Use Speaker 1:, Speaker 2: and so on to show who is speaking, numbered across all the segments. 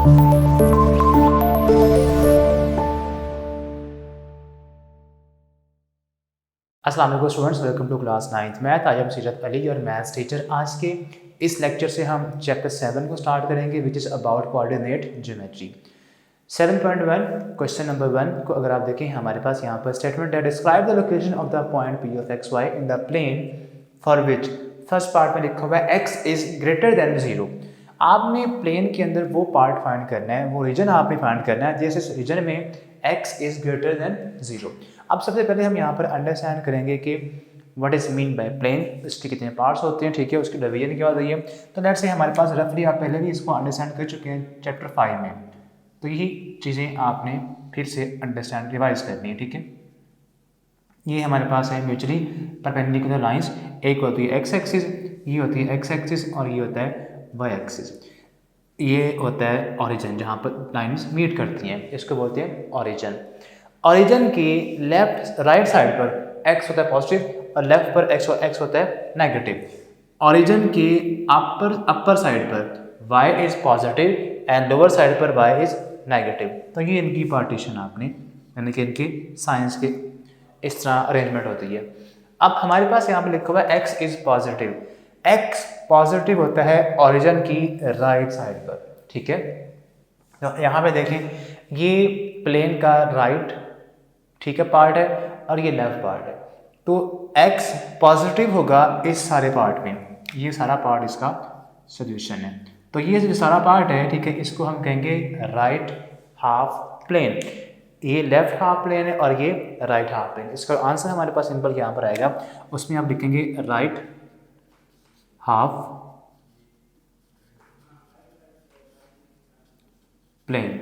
Speaker 1: अस्सलाम वालेकुम students, welcome to class 9th math. I am Seerat Ali और मैथ्स टीचर। आज के इस लेक्चर से हम चैप्टर 7 को स्टार्ट करेंगे, which is about coordinate geometry. 7.1 question number 1 को अगर आप देखें, हमारे पास यहाँ पर स्टेटमेंट है, describe the location of the point P of X Y in the plane for which. First part में लिखा हुआ है एक्स इज ग्रेटर देन 0। आपने प्लेन के अंदर वो पार्ट फाइंड करना है, वो रीजन आपने फाइंड करना है जैसे रीजन में x इज ग्रेटर देन 0। अब सबसे पहले हम यहाँ पर अंडरस्टैंड करेंगे कि what is mean by plane, इसके कितने पार्ट्स होते हैं, ठीक है, उसकी डिवीजन क्या होती है। तो लेट्स से हमारे पास रफली आप पहले भी इसको अंडरस्टैंड कर चुके हैं चैप्टर 5 में, तो यही चीज़ें आपने फिर से अंडरस्टैंड रिवाइज करनी है, ठीक है। ये हमारे पास है म्यूचुअली परपेंडिकुलर लाइंस, एक होती है एक्स एक्सिस, ये होती है एक्स एक्सिस, और ये होता है वाई एक्सिस। ये होता है ओरिजिन, जहाँ पर लाइंस मीट करती हैं, इसको बोलते हैं ओरिजिन। ओरिजिन की लेफ्ट राइट साइड पर एक्स होता है पॉजिटिव और लेफ्ट पर एक्स होता है नेगेटिव। ओरिजिन की अपर साइड पर y is positive and lower side पर y इज नेगेटिव। तो ये इनकी पार्टीशन आपने, यानी कि इनकी साइंस के इस तरह अरेंजमेंट होती है। अब हमारे पास यहाँ पे लिखा हुआ है x is positive. x positive होता है ओरिजिन की राइट साइड पर, ठीक है। तो यहाँ पे देखें, ये प्लेन का राइट, ठीक है, पार्ट है और ये लेफ्ट पार्ट है। तो x पॉजिटिव होगा इस सारे पार्ट में, ये सारा पार्ट इसका सोल्यूशन है। तो ये जो सारा पार्ट है, ठीक है, इसको हम कहेंगे राइट हाफ प्लेन। ये लेफ्ट हाफ प्लेन है और ये राइट हाफ प्लेन। इसका आंसर हमारे पास सिंपल यहाँ पर आएगा, उसमें आप लिखेंगे राइट हाफ प्लेन।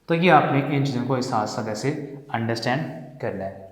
Speaker 1: तो ये आपने इन चीज़ों को इस साथ साथ ऐसे अंडरस्टैंड करना है।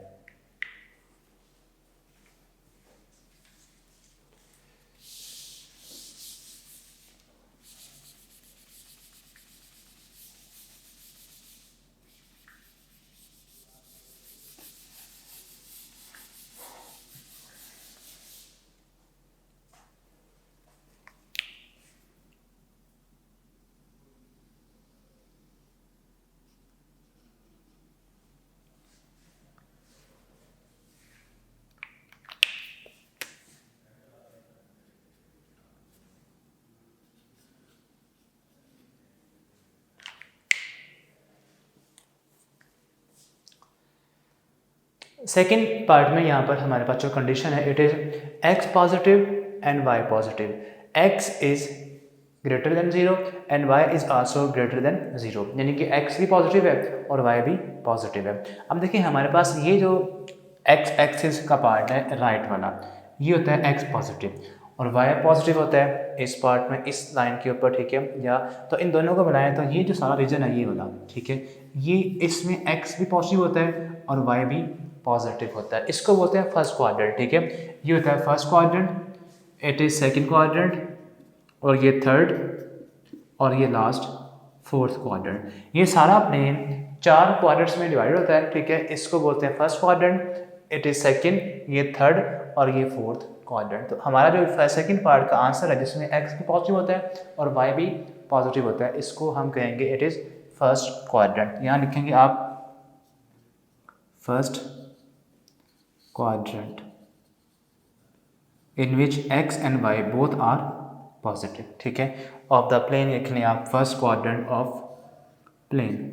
Speaker 1: सेकेंड पार्ट में यहाँ पर हमारे पास जो कंडीशन है, it is X positive and Y positive. X is greater than 0 and Y is also greater than 0, यानी कि एक्स भी पॉजिटिव है और वाई भी पॉजिटिव है। अब देखिए हमारे पास ये जो एक्स एक्सिस का पार्ट है राइट वाला, ये होता है एक्स पॉजिटिव और वाई पॉजिटिव होता है इस पार्ट में, इस लाइन के ऊपर, ठीक है। या तो इन दोनों को बनाएं तो ये जो सारा रीजन है ये वाला, ठीक है, ये इसमें एक्स भी पॉजिटिव होता है और वाई भी पॉजिटिव होता है। इसको बोलते हैं फर्स्ट क्वाड्रेंट, ठीक है। ये होता है first quadrant, it is second quadrant, और ये थर्ड, और ये लास्ट फोर्थ क्वाड्रेंट। ये सारा प्लेन 4 क्वाड्रेंट्स में डिवाइड होता है, ठीक है। इसको बोलते हैं first quadrant, it is second, ये थर्ड और ये फोर्थ क्वाड्रेंट। तो हमारा जो सेकंड पार्ट का आंसर है, जिसमें एक्स भी पॉजिटिव होता है और वाई भी पॉजिटिव होता है, इसको हम कहेंगे इट इज फर्स्ट क्वाड्रेंट। यहाँ लिखेंगे आप first quadrant in which x and y both are positive, ठीक है। ऑफ द प्लेन लिख लें आप first quadrant of plane.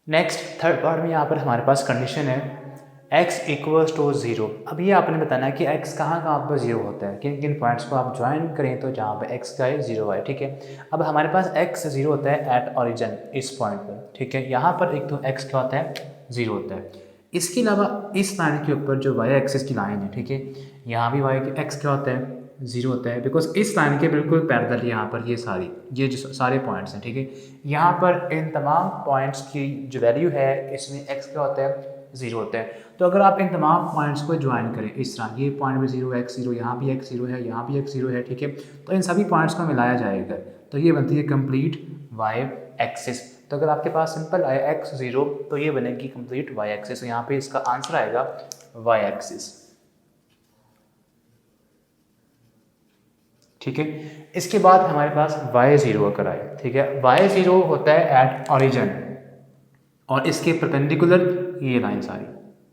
Speaker 1: Next third part में यहाँ पर हमारे पास कंडीशन है x इक्वल्स टू 0। अब ये आपने बताना है कि x कहाँ कहाँ पर 0 होता है, किन किन पॉइंट्स को आप ज्वाइन करें तो जहाँ पे x का है 0 है, ठीक है। अब हमारे पास x 0 होता है एट ओरिजिन, इस पॉइंट पर, ठीक है। यहाँ पर एक तो x क्या होता है 0 होता है। इसके अलावा इस लाइन के ऊपर जो y एक्सिस की लाइन है, ठीक है, यहाँ भी x क्या होता है 0 होता है, बिकॉज इस लाइन के बिल्कुल पैरेलल यहाँ पर ये जो सारे पॉइंट्स हैं, ठीक है। यहाँ पर इन तमाम पॉइंट्स की जो वैल्यू है इसमें x क्या होता है 0 होता है। तो अगर आप इन तमाम पॉइंट्स को ज्वाइन करें इस तरह, ये पॉइंट भी 0 x 0, यहाँ भी x 0 है, यहाँ भी x 0 है, ठीक है, तो इन सभी पॉइंट्स को मिलाया जाएगा तो ये बनती है कंप्लीट y एक्सिस। तो अगर आपके पास सिंपल आया x 0 तो ये बनेगी कंप्लीट y एक्सिस। तो यहाँ पे इसका आंसर आएगा y एक्सिस, ठीक है। इसके बाद हमारे पास y0 अगर आए, ठीक है, y0 होता है एट ओरिजिन और इसके परपेंडिकुलर ये लाइन सारी,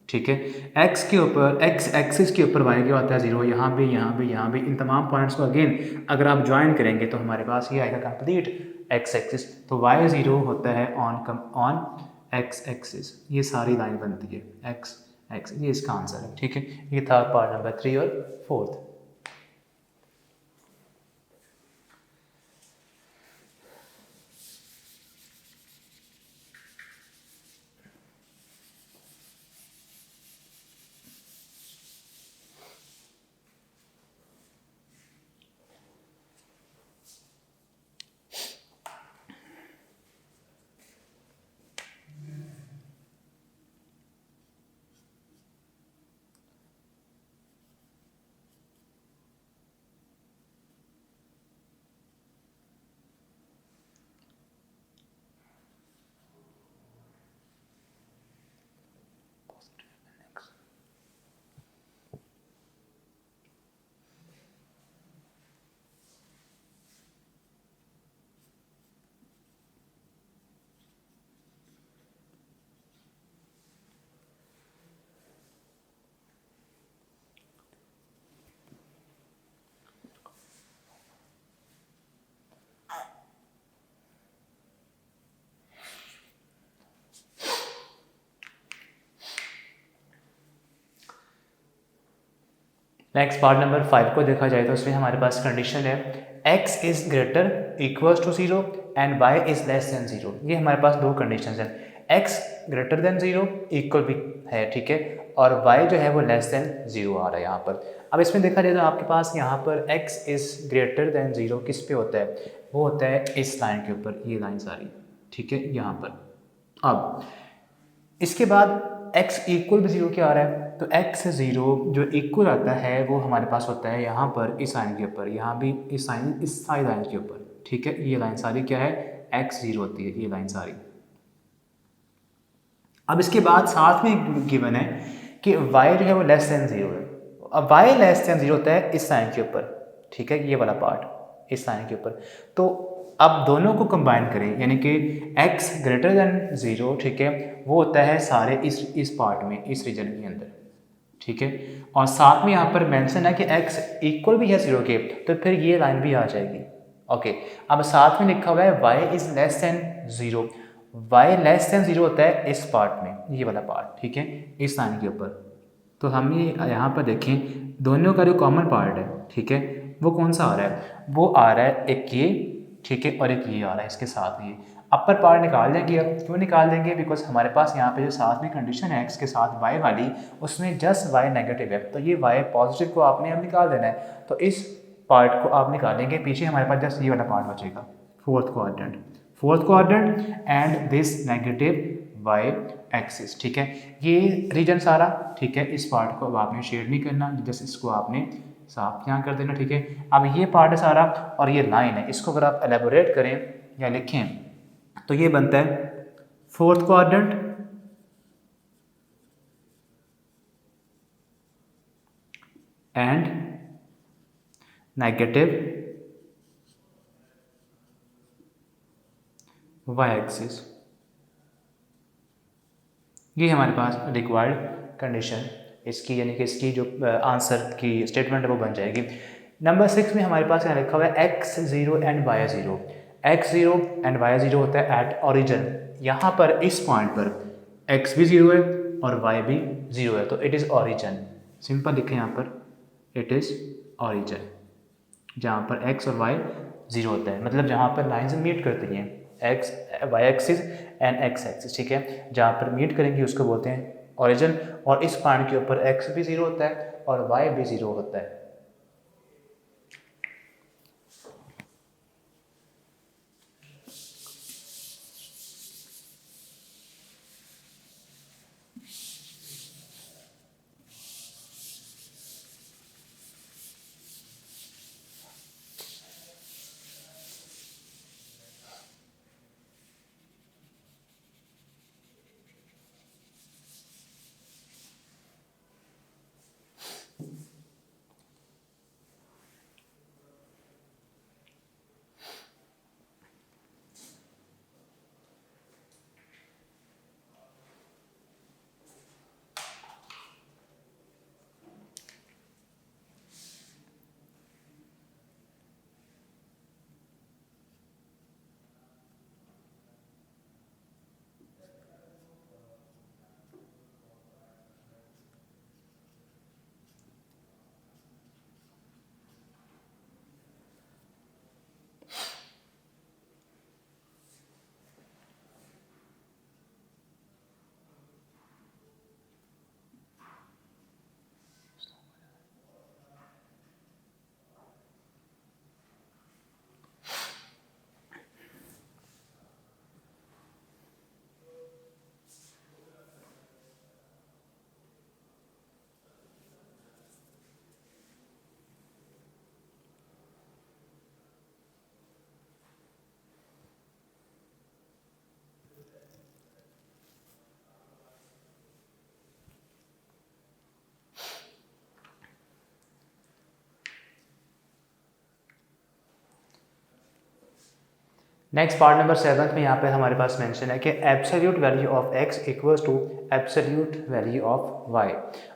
Speaker 1: ठीक है। x के ऊपर x एक्सिस के ऊपर y क्या होता है 0, यहाँ भी यहाँ भी यहाँ भी, इन तमाम पॉइंट्स को अगेन अगर आप ज्वाइन करेंगे तो हमारे पास ये आएगा कंप्लीट x एक्सिस। तो y0 होता है ऑन x एक्सिस, ये सारी लाइन बनती है x एक्सिस, ये इसका आंसर है, ठीक है। ये था पार्ट नंबर 3 और 4। नेक्स्ट पार्ट नंबर 5 को देखा जाए तो उसमें हमारे पास कंडीशन है x is greater equals to 0 and y is less than 0। ये हमारे पास दो कंडीशन हैं, x ग्रेटर देन 0 इक्वल भी है, ठीक है, और y जो है वो लेस देन 0 आ रहा है यहाँ पर। अब इसमें देखा जाए तो आपके पास यहाँ पर x इज़ ग्रेटर देन 0 किस पे होता है, वो होता है इस लाइन के ऊपर, ये लाइन सारी, ठीक है, यहाँ पर। अब इसके बाद x इक्वल भी 0 क्या आ रहा है, तो x 0 जो इक्वल आता है वो हमारे पास होता है यहाँ पर इस लाइन के ऊपर, यहाँ भी इस सारी लाइन के ऊपर, ठीक है। ये लाइन सारी क्या है x 0 होती है, ये लाइन सारी। अब इसके बाद साथ में गिवन है कि y जो है वो लेस देन 0 है। अब y लेस देन 0 होता है इस लाइन के ऊपर, ठीक है, ये वाला पार्ट इस लाइन के ऊपर। तो अब दोनों को कंबाइन करें, यानी कि x ग्रेटर देन 0, ठीक है, वो होता है सारे इस पार्ट में, इस रीजन के अंदर, ठीक है। और साथ में यहाँ पर मेंशन है कि x इक्वल भी है 0 के, तो फिर ये लाइन भी आ जाएगी, ओके। अब साथ में लिखा हुआ है y is less than 0, y less than 0 होता है इस पार्ट में, ये वाला पार्ट, ठीक है, इस लाइन के ऊपर। तो हम ये यहाँ पर देखें दोनों का जो कॉमन पार्ट है, ठीक है, वो कौन सा आ रहा है, वो आ रहा है एक ये, ठीक है, और एक ये आ रहा है इसके साथ। ये अपर पार्ट निकाल देंगे। अब क्यों निकाल देंगे, बिकॉज हमारे पास यहाँ पे जो साथ में कंडीशन है x के साथ y वाली, उसमें जस्ट y नेगेटिव है, तो ये y पॉजिटिव को आपने अब निकाल देना है। तो इस पार्ट को आप निकालेंगे, पीछे हमारे पास जस्ट ये वाला पार्ट बचेगा, fourth quadrant and this negative y axis, ठीक है। ये रीजन सारा, ठीक है, इस पार्ट को अब आपने शेड नहीं करना, जस्ट इसको आपने साफ यहाँ कर देना, ठीक है। अब ये पार्ट है सारा और ये लाइन है, इसको अगर आप एलेबोरेट करें या लिखें तो ये बनता है fourth quadrant and negative y axis. ये हमारे पास रिक्वायर्ड कंडीशन इसकी, यानी कि इसकी जो आंसर की स्टेटमेंट है वो बन जाएगी। नंबर 6 में हमारे पास यहाँ लिखा हुआ है x 0 and y 0। x0 and y0 होता है एट ओरिजिन। यहाँ पर इस पॉइंट पर x भी 0 है और y भी 0 है, तो इट इज़ ओरिजिन। सिंपल लिखें यहाँ पर इट इज़ ओरिजिन, जहाँ पर x और y 0 होता है, मतलब जहाँ पर लाइन्स मीट करती हैं x y axis and x axis, ठीक है, जहाँ पर मीट करेंगे उसको बोलते हैं ओरिजिन। और इस पॉइंट के ऊपर x भी 0 होता है और y भी 0 होता है। नेक्स्ट पार्ट नंबर 7 में यहाँ पे हमारे पास मेंशन है कि absolute value of x equals to absolute value of y।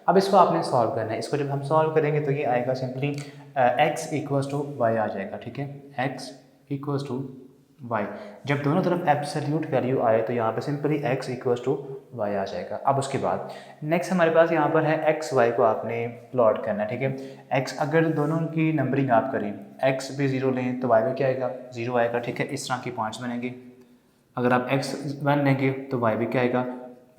Speaker 1: अब इसको आपने सॉल्व करना है। इसको जब हम सॉल्व करेंगे तो ये आएगा simply x equals to y आ जाएगा, ठीक है, x इक्वल्स टू y। जब दोनों तरफ एब्सोल्यूट वैल्यू आए तो यहाँ पे simply x equals to y आ जाएगा। अब उसके बाद नेक्स्ट हमारे पास यहाँ पर है x y को आपने प्लॉट करना है, ठीक है। x अगर दोनों की नंबरिंग आप करें, x भी 0 लें तो y भी क्या आएगा, 0 आएगा, ठीक है। इस तरह के पॉइंट्स बनेंगे। अगर आप x 1 लेंगे तो y भी क्या आएगा,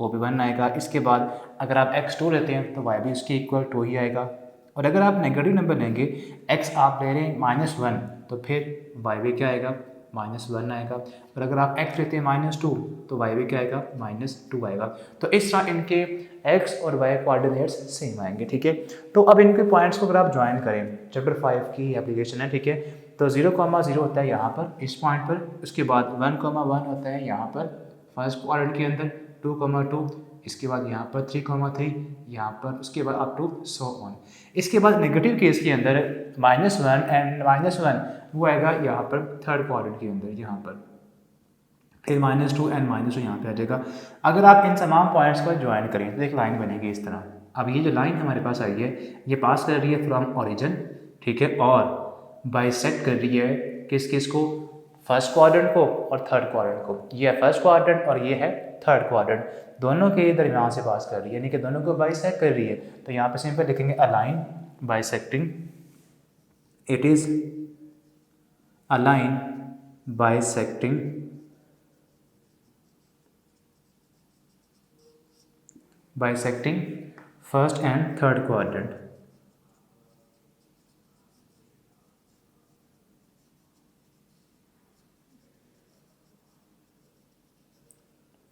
Speaker 1: वो भी 1 आएगा। इसके बाद अगर आप x 2 लेते हैं तो y भी उसके इक्वल 2 ही आएगा। और अगर आप नेगेटिव नंबर लेंगे, x आप ले रहे हैं -1, तो फिर y भी क्या आएगा, -1 आएगा। और अगर आप x लेते हैं -2 तो y भी क्या आएगा, -2 आएगा। तो इस तरह इनके x और y कोऑर्डिनेट्स सेम आएंगे, ठीक है। तो अब इनके पॉइंट्स को अगर आप ज्वाइन करें, चैप्टर 5 की एप्लीकेशन है, ठीक है। तो 0,0 होता है यहाँ पर इस पॉइंट पर, उसके बाद 1,1 होता है यहाँ पर फर्स्ट क्वाड्रेंट के अंदर, 2,2 इसके बाद यहाँ पर 3,3 यहाँ पर, उसके बाद अप टू सो ऑन। इसके बाद नेगेटिव केस के अंदर -1 एंड -1 वो आएगा यहाँ पर थर्ड क्वाड्रेंट के अंदर, यहाँ पर फिर -2 एंड -2 यहाँ पे आ जाएगा। अगर आप इन तमाम पॉइंट्स को ज्वाइन करें तो एक लाइन बनेगी इस तरह। अब ये जो लाइन हमारे पास आई है ये पास कर रही है फ्रॉम ओरिजिन, ठीक है, और बाइसेक्ट कर रही है किस किस को, फर्स्ट क्वाड्रेंट को और थर्ड क्वाड्रेंट को। ये है फर्स्ट क्वाड्रेंट और ये है थर्ड क्वाड्रेंट, दोनों के दरमियान से पास कर रही है, यानी कि दोनों को बाइसेक्ट कर रही है। तो यहाँ पे सिंपल लिखेंगे a line bisecting, it is a line bisecting first and third quadrant.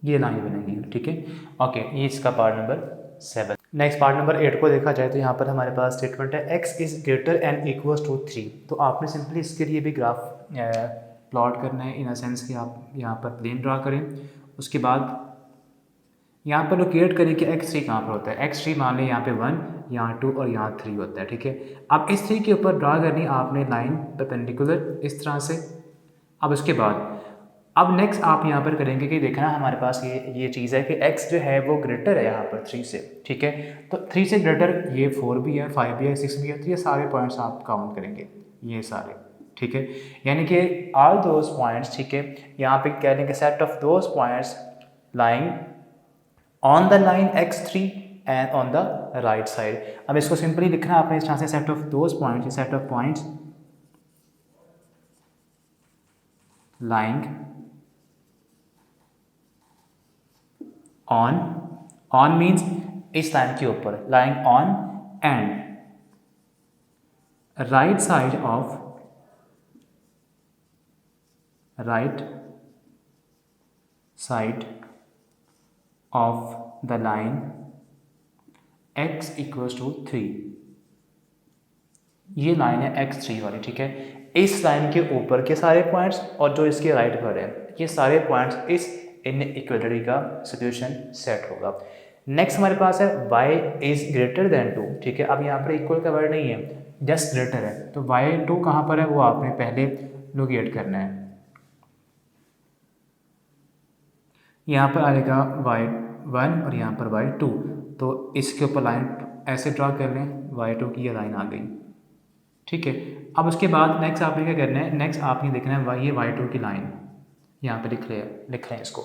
Speaker 1: ये लाइन बनेगी, ठीक है, ओके। ये इसका part number 7। Next part number 8 को देखा जाए तो यहाँ पर हमारे पास स्टेटमेंट है x is greater and equals to 3। तो आपने सिंपली इसके लिए भी ग्राफ प्लॉट करना है, इन अ सेंस कि आप यहाँ पर प्लेन ड्रा करें। उसके बाद यहाँ पर लोकेट करें कि x3 कहाँ पर होता है। x3 मान लें यहाँ पे 1, यहाँ 2 और यहाँ 3 होता है, ठीक है। अब इस 3 के ऊपर ड्रा करनी आपने लाइन परपेंडिकुलर इस तरह से। अब उसके बाद अब नेक्स्ट आप यहाँ पर करेंगे कि देखना हमारे पास ये चीज़ है कि x जो है वो ग्रेटर है यहाँ पर 3 से, ठीक है। तो 3 से ग्रेटर ये 4 भी है, 5 भी है, 6 भी है, तो ये सारे पॉइंट्स आप काउंट करेंगे, ये सारे, ठीक है, यानी कि ऑल दोज पॉइंट्स, ठीक है, यहाँ पे कह लेंगे set of those points lying on the line x3 and on the right side. अब इसको सिंपली लिखना आपने इस तरह से, set of those points, set of points lying on means इस लाइन के ऊपर, lying on and right side of the line x equals to 3, ये लाइन है x3 वाली, ठीक है। इस लाइन के ऊपर के सारे पॉइंट्स और जो इसके राइट पर है, ये सारे पॉइंट्स इस इनइक्वालिटी का सॉल्यूशन सेट होगा। नेक्स्ट हमारे पास है y इज ग्रेटर देन 2, ठीक है। अब यहाँ पर इक्वल का वर्ड नहीं है, जस्ट ग्रेटर है, तो y2 कहाँ पर है वो आपने पहले लोकेट करना है। यहाँ पर आएगा y1 और यहाँ पर y2, तो इसके ऊपर लाइन ऐसे ड्रॉ कर लें, y2 की ये लाइन आ गई, ठीक है। अब उसके बाद नेक्स्ट आपने क्या करना है, नेक्स्ट आपने देखना है ये y2 की लाइन यहाँ पे लिख रहे हैं इसको।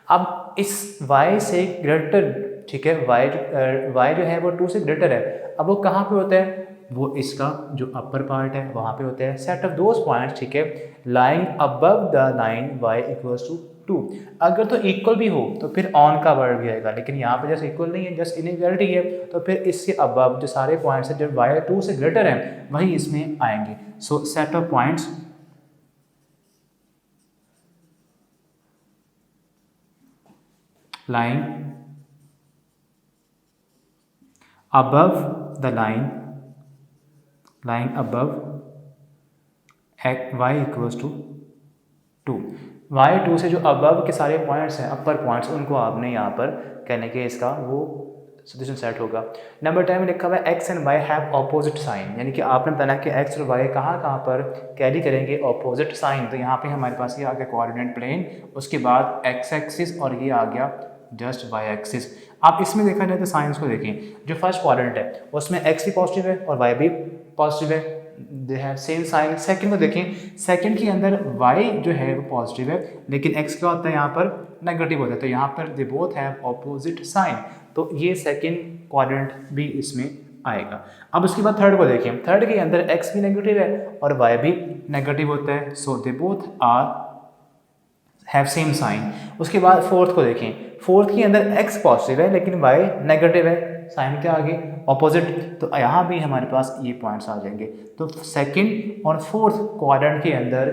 Speaker 1: अब इस y से ग्रेटर, ठीक है, y जो है वो 2 से ग्रेटर है, अब वो कहाँ पे होता है, वो इसका जो अपर पार्ट है वहाँ पे होता है। सेट ऑफ दोज पॉइंट्स, ठीक है, lying above the line y equals to 2। अगर तो इक्वल भी हो तो फिर ऑन का वर्ड भी आएगा, लेकिन यहाँ पे जैसे इक्वल नहीं है, जस्ट इनइक्वालिटी है, तो फिर इससे अबव जो सारे पॉइंट्स हैं जो y2 से ग्रेटर हैं वही इसमें आएंगे। So set of points lying above the line above y equals to 2, y2 से जो अबव के सारे पॉइंट्स हैं, अपर पॉइंट्स, उनको आपने यहाँ पर कहने के इसका वो सॉल्यूशन सेट होगा। नंबर 10 में लिखा हुआ है x and y have opposite sign, यानी कि आपने बताना कि x और y कहाँ पर कैरी करेंगे ऑपोजिट साइन। तो यहाँ पे हमारे पास ये आ गया कोऑर्डिनेट प्लेन, उसके बाद x एक्सिस और ये आ गया जस्ट y एक्सिस। आप इसमें देखा जाए तो साइंस को देखें, जो फर्स्ट क्वाड्रेंट है उसमें x भी पॉजिटिव है और y भी पॉजिटिव है, they have same sign. Second को देखें, सेकंड के अंदर y जो है वो पॉजिटिव है, लेकिन x क्या होता है यहाँ पर नेगेटिव होता है, तो यहाँ पर they both have opposite sign, तो ये सेकंड क्वाड्रेंट भी इसमें आएगा। अब उसके बाद थर्ड को देखें, थर्ड के अंदर x भी नेगेटिव है और y भी नेगेटिव होता है, so they both are have same sign. उसके बाद फोर्थ को देखें, फोर्थ के अंदर x पॉजिटिव है लेकिन y नेगेटिव है, साइन क्या आगे ऑपोजिट, तो यहाँ भी हमारे पास ये पॉइंट्स आ जाएंगे। तो सेकंड और फोर्थ क्वाड्रेंट के अंदर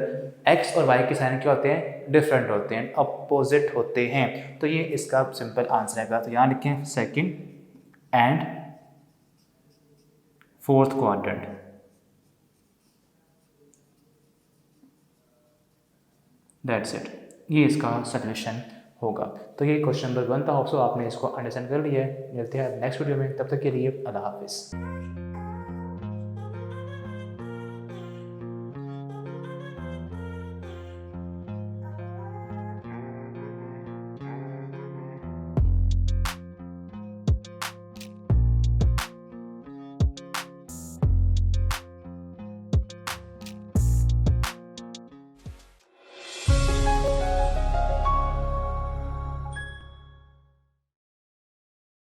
Speaker 1: x और y के साइन क्या होते हैं, डिफरेंट होते हैं, अपोजिट होते हैं, तो ये इसका सिंपल आंसर है। तो यहाँ लिखें second and fourth quadrant, that's it, ये इसका सॉल्यूशन होगा। तो ये क्वेश्चन नंबर 1 था। होप्सो आपने इसको अंडरस्टैंड कर लिया है। मिलते हैं नेक्स्ट वीडियो में, तब तक के लिए अल्लाह हाफिज़।